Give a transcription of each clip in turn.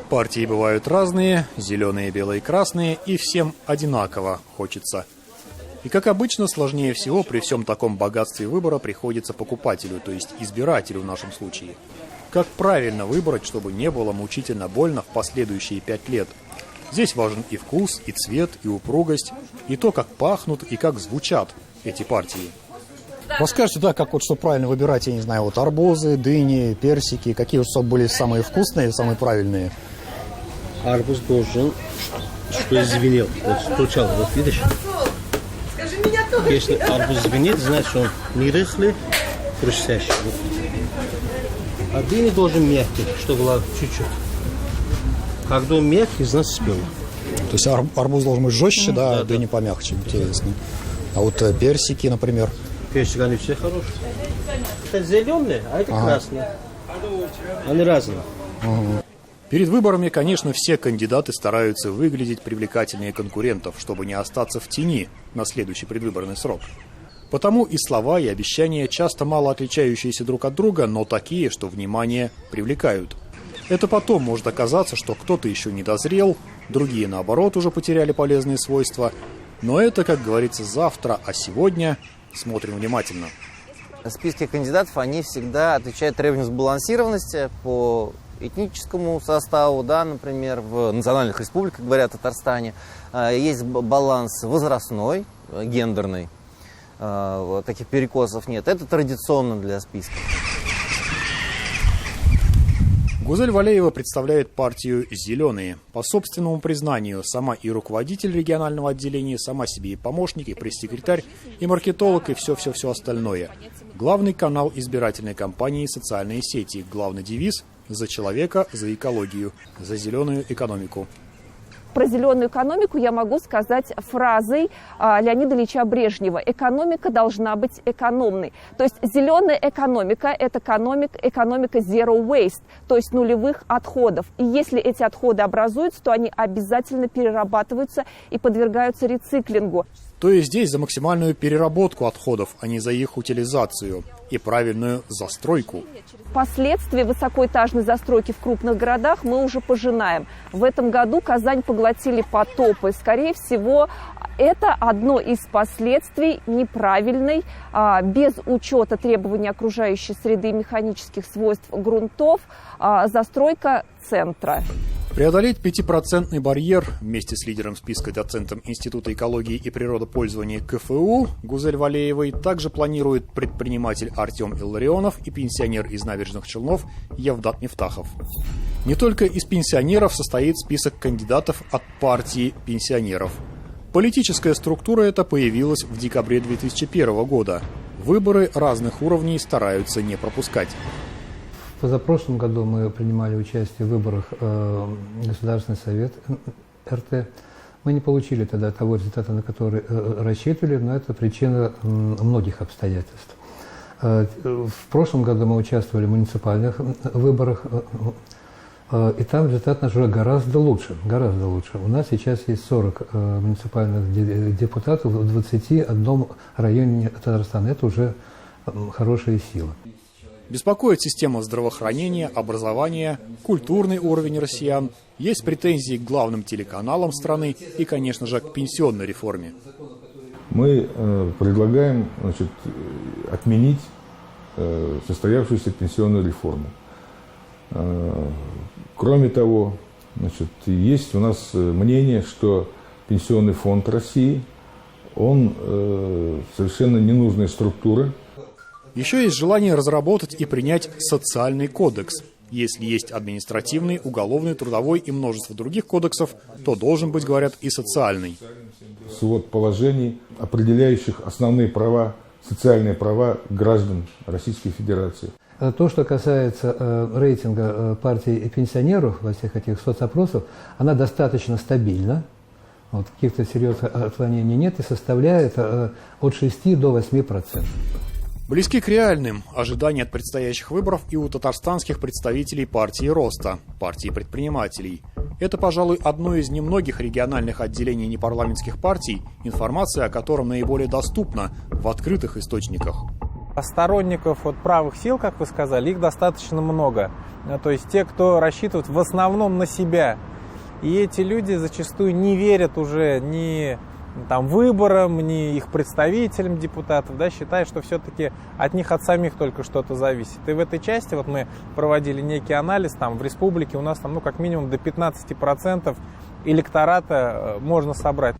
Партии бывают разные, зеленые, белые, красные, и всем одинаково хочется. И как обычно, сложнее всего при всем таком богатстве выбора приходится покупателю, то есть избирателю в нашем случае. Как правильно выбрать, чтобы не было мучительно больно в последующие 5 лет? Здесь важен и вкус, и цвет, и упругость, и то, как пахнут и как звучат эти партии. Расскажите, да, как вот что правильно выбирать, я не знаю, вот арбузы, дыни, персики, какие вот чтобы были самые вкусные, самые правильные? Арбуз должен, что звенел, вот стучал, вот видишь? Если арбуз звенит, значит он не рыхлый, хрустящий. А дыня должен мягкий, чтобы было чуть-чуть. Когда он мягкий, значит спел. То есть арбуз должен быть жестче, да, дыня помягче, интересно. А вот персики, например? Персики, они все хорошие. Это зеленые, а это красные. Они разные. Перед выборами, конечно, все кандидаты стараются выглядеть привлекательнее конкурентов, чтобы не остаться в тени на следующий предвыборный срок. Потому и слова, и обещания, часто мало отличающиеся друг от друга, но такие, что внимание привлекают. Это потом может оказаться, что кто-то еще не дозрел, другие, наоборот, уже потеряли полезные свойства. Но это, как говорится, завтра, а сегодня смотрим внимательно. Списки кандидатов, они всегда отвечают требованиям сбалансированности по этническому составу, да, например, в национальных республиках, говорят, в Татарстане, есть баланс возрастной, гендерный, таких перекосов нет. Это традиционно для списка. Гузель Валеева представляет партию «Зеленые». По собственному признанию, сама и руководитель регионального отделения, сама себе и помощник, и пресс-секретарь, и маркетолог, и все-все-все остальное. Главный канал избирательной кампании – социальные сети. Главный девиз – «За человека, за экологию, за зеленую экономику». Про зеленую экономику я могу сказать фразой Леонида Ильича Брежнева. Экономика должна быть экономной. То есть зеленая экономика – это экономика zero waste, то есть нулевых отходов. И если эти отходы образуются, то они обязательно перерабатываются и подвергаются рециклингу. То есть здесь за максимальную переработку отходов, а не за их утилизацию и правильную застройку. Последствия высокоэтажной застройки в крупных городах мы уже пожинаем. В этом году Казань поглотили потопы. Скорее всего, это одно из последствий неправильной, без учета требований окружающей среды и механических свойств грунтов, застройка центра. Преодолеть 5% барьер вместе с лидером списка, доцентом Института экологии и природопользования КФУ Гузель Валеевой также планирует предприниматель Артем Илларионов и пенсионер из Набережных Челнов Евдат Мифтахов. Не только из пенсионеров состоит список кандидатов от партии пенсионеров. Политическая структура эта появилась в декабре 2001 года. Выборы разных уровней стараются не пропускать. В позапрошлом году мы принимали участие в выборах в Государственный совет РТ. Мы не получили тогда того результата, на который рассчитывали, но это причина многих обстоятельств. В прошлом году мы участвовали в муниципальных выборах, и там результат наш уже гораздо лучше, гораздо лучше. У нас сейчас есть 40 муниципальных депутатов в 21 районе Татарстана. Это уже хорошая сила. Беспокоит система здравоохранения, образования, культурный уровень россиян. Есть претензии к главным телеканалам страны и, конечно же, к пенсионной реформе. Мы предлагаем, отменить состоявшуюся пенсионную реформу. Кроме того, есть у нас мнение, что Пенсионный фонд России, он совершенно ненужная структура. Еще есть желание разработать и принять социальный кодекс. Если есть административный, уголовный, трудовой и множество других кодексов, то должен быть, говорят, и социальный. Свод положений, определяющих основные права, социальные права граждан Российской Федерации. То, что касается рейтинга партии пенсионеров во всех этих соцопросах, она достаточно стабильна. Каких-то серьезных отклонений нет и составляет от 6 до 8%. Близки к реальным ожидания от предстоящих выборов и у татарстанских представителей партии Роста, партии предпринимателей. Это, пожалуй, одно из немногих региональных отделений непарламентских партий, информация о котором наиболее доступна в открытых источниках. Сторонников правых сил, как вы сказали, их достаточно много. То есть те, кто рассчитывает в основном на себя. И эти люди зачастую не верят уже ни выборам, ни их представителям депутатов, да, считая, что все-таки от них, от самих только что-то зависит. И в этой части мы проводили некий анализ, в республике у нас как минимум до 15% электората можно собрать.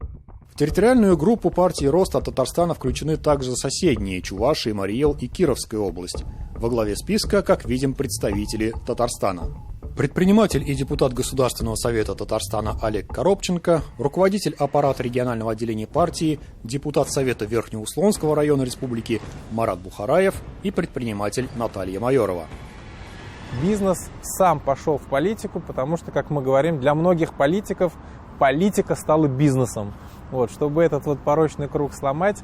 В территориальную группу партии роста Татарстана включены также соседние Чувашия, Марий Эл и Кировская область. Во главе списка, как видим, представители Татарстана. Предприниматель и депутат Государственного совета Татарстана Олег Коробченко, руководитель аппарата регионального отделения партии, депутат Совета Верхнеуслонского района республики Марат Бухараев и предприниматель Наталья Майорова. Бизнес сам пошел в политику, потому что, как мы говорим, для многих политиков политика стала бизнесом. Чтобы этот порочный круг сломать,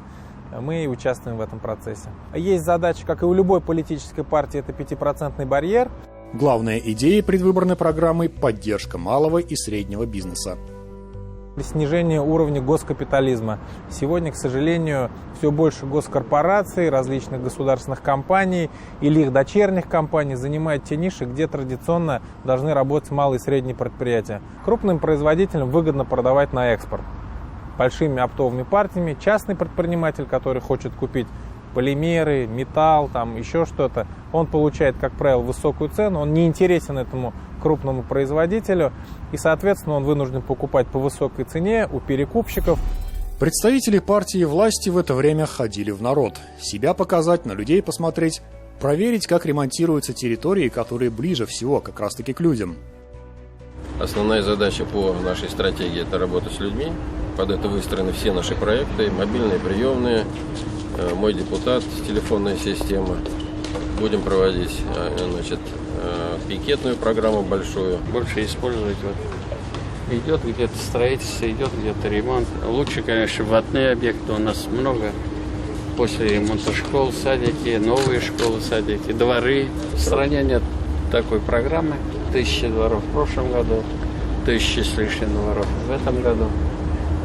мы и участвуем в этом процессе. Есть задача, как и у любой политической партии, это 5% барьер. Главная идея предвыборной программы – поддержка малого и среднего бизнеса. Снижение уровня госкапитализма. Сегодня, к сожалению, все больше госкорпораций, различных государственных компаний или их дочерних компаний занимают те ниши, где традиционно должны работать малые и средние предприятия. Крупным производителям выгодно продавать на экспорт. Большими оптовыми партиями частный предприниматель, который хочет купить полимеры, металл, еще что-то, он получает, как правило, высокую цену, он не интересен этому крупному производителю, и, соответственно, он вынужден покупать по высокой цене у перекупщиков. Представители партии власти в это время ходили в народ. Себя показать, на людей посмотреть, проверить, как ремонтируются территории, которые ближе всего как раз-таки к людям. Основная задача по нашей стратегии – это работа с людьми. Под это выстроены все наши проекты, мобильные, приемные, мой депутат, телефонная система. Будем проводить, пикетную программу большую. Больше использовать. Идет где-то строительство, идет где-то ремонт. Лучше, конечно, вводные объекты у нас много. После ремонта школ, садики, новые школы, садики, дворы. В стране нет такой программы. 1000 дворов в прошлом году, 1000 с лишним дворов в этом году.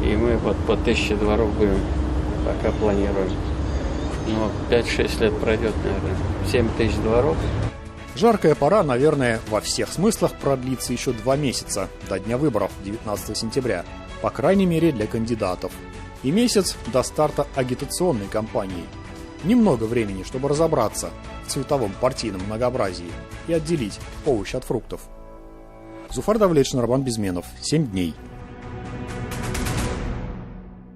И мы по 1000 дворов будем, пока планируем. 5-6 лет пройдет, наверное, 7000 дворов. Жаркая пора, наверное, во всех смыслах продлится еще 2 месяца, до дня выборов 19 сентября, по крайней мере для кандидатов. И месяц до старта агитационной кампании. Немного времени, чтобы разобраться в цветовом партийном многообразии и отделить овощи от фруктов. Зуфар Давлетшин, Роман Безменов. 7 дней.